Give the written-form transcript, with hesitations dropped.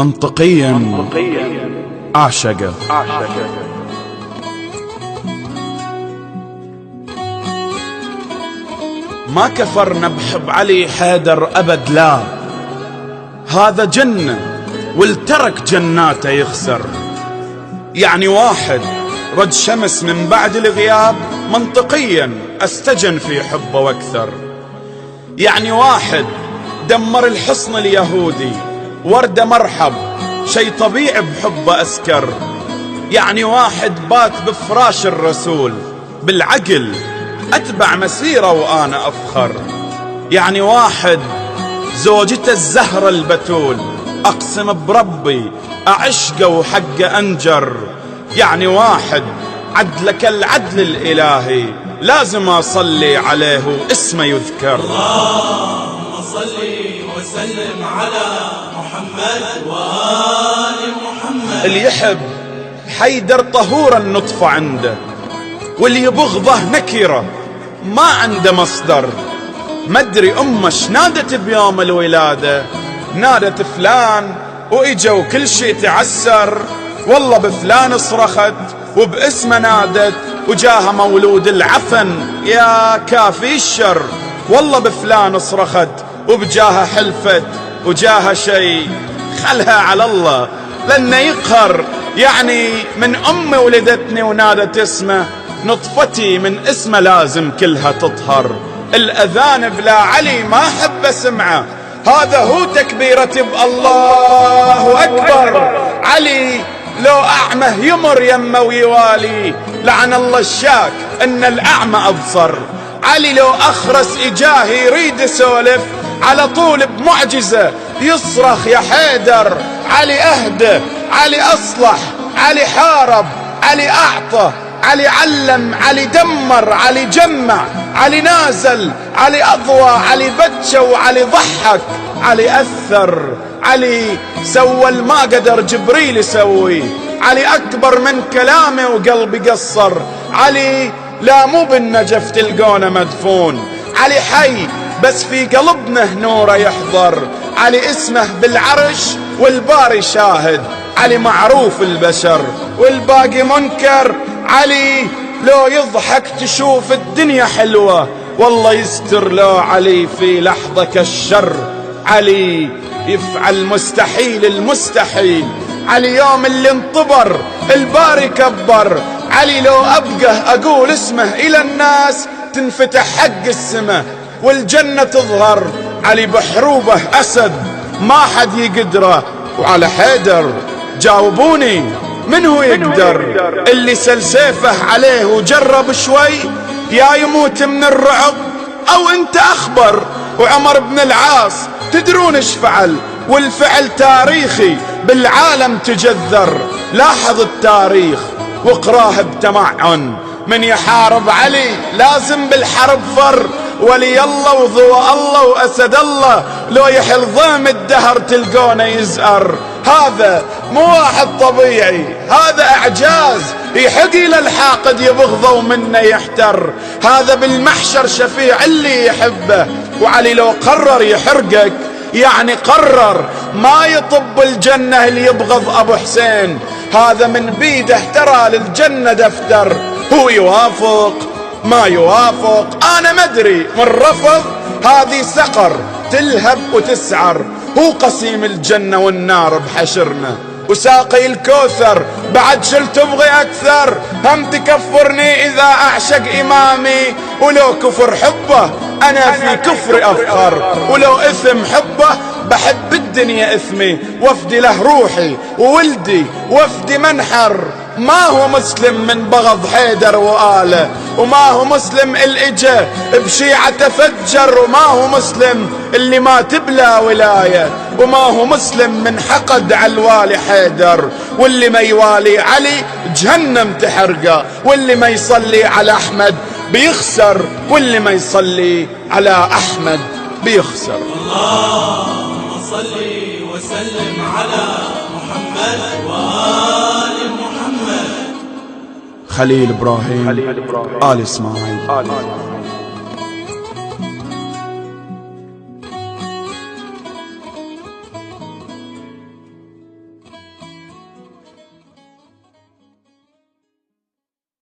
منطقيا أعشقه. ما كفرنا بحب علي حيدر أبد، لا، هذا جنة والترك جناته يخسر. يعني واحد رد شمس من بعد الغياب، منطقيا استجن في حبه واكثر. يعني واحد دمر الحصن اليهودي، وردة مرحب شي طبيعي بحبه أسكر. يعني واحد بات بفراش الرسول، بالعقل أتبع مسيره وأنا أفخر. يعني واحد زوجته الزهرة البتول، أقسم بربي أعشقه وحقه أنجر. يعني واحد عدلك العدل الإلهي، لازم أصلي عليه واسمه يذكر. اللهم صلي وسلم على محمد وآل محمد. اللي يحب حيدر طهور النطفة عنده، واللي يبغضه نكرة ما عنده مصدر. مدري أمه شنادت بيوم الولادة، نادت فلان وإجا وكل شي تعسر. والله بفلان صرخت وباسمه نادت، وجاها مولود العفن يا كافي الشر. والله بفلان صرخت وبجاها حلفت، وجاها شي خلها على الله لأنه يقهر. يعني من أمي ولدتني ونادت اسمه، نطفتي من اسمه لازم كلها تطهر. الأذان بلا علي ما أحب أسمعه، هذا هو تكبيرة الله أكبر. علي لو أعمى يمر يمه ويوالي، لعن الله الشاك إن الأعمى أبصر. علي لو أخرس إجاه يريد يسولف، على طول بمعجزة يصرخ يا حيدر. علي أهدى، علي أصلح، علي حارب، علي أعطى، علي علم، علي دمر، علي جمع، علي نازل، علي أضوى، علي بتشى وعلي ضحك، علي أثر. علي سوى ما قدر جبريل يسوي، علي أكبر من كلامه وقلبي قصر. علي لا مو بالنجف تلقونه مدفون، علي حي بس في قلبنا نوره يحضر. علي اسمه بالعرش والباري شاهد، علي معروف البشر والباقي منكر. علي لو يضحك تشوف الدنيا حلوة، والله يستر لو علي في لحظة كالشر. علي يفعل مستحيل المستحيل، علي يوم اللي انطبر الباري كبر. علي لو أبقى أقول اسمه إلى الناس، تنفتح حق السماء والجنة تظهر. علي بحروبه أسد ما حد يقدره، وعلى حيدر جاوبوني من هو يقدر؟ اللي سل سيفه عليه وجرب شوي، يا يموت من الرعب أو انت أخبر. وعمر بن العاص تدرون ايش فعل؟ والفعل تاريخي بالعالم تجذر. لاحظ التاريخ واقراه بتمعن، من يحارب علي لازم بالحرب فر. ولي الله وضوء الله وأسد الله، لو يحل ضيم الدهر تلقونه يزأر. هذا مو واحد طبيعي، هذا إعجاز يحق إلى الحاقد يبغضه ومنه يحتر. هذا بالمحشر شفيع اللي يحبه. وعلي لو قرر يحرقك يعني قرر ما يطب الجنة اللي يبغض أبو حسين. هذا من بيده ترى للجنة دفتر، هو يوافق ما يوافق أنا مدري من رفض. هذه سقر تلهب وتسعر، هو قسيم الجنة والنار بحشرنا، وساقي الكوثر بعد شل تبغي أكثر. هم تكفرني إذا أعشق إمامي، ولو كفر حبه أنا في كفر أفخر. ولو إثم حبه بحب الدنيا إثمي، وافدي له روحي وولدي وافدي منحر. ما هو مسلم من بغض حيدر وآله، وما هو مسلم الإجا بشيعة تفجر. وما هو مسلم اللي ما تبلى ولاية، وما هو مسلم من حقد على الوالي حيدر. واللي ما يوالي علي جهنم تحرقه، واللي ما يصلي على أحمد بيخسر، واللي ما يصلي على أحمد بيخسر. اللهم صلي وسلم على محمد وآل محمد. خليل إبراهيم آل إسماعيل.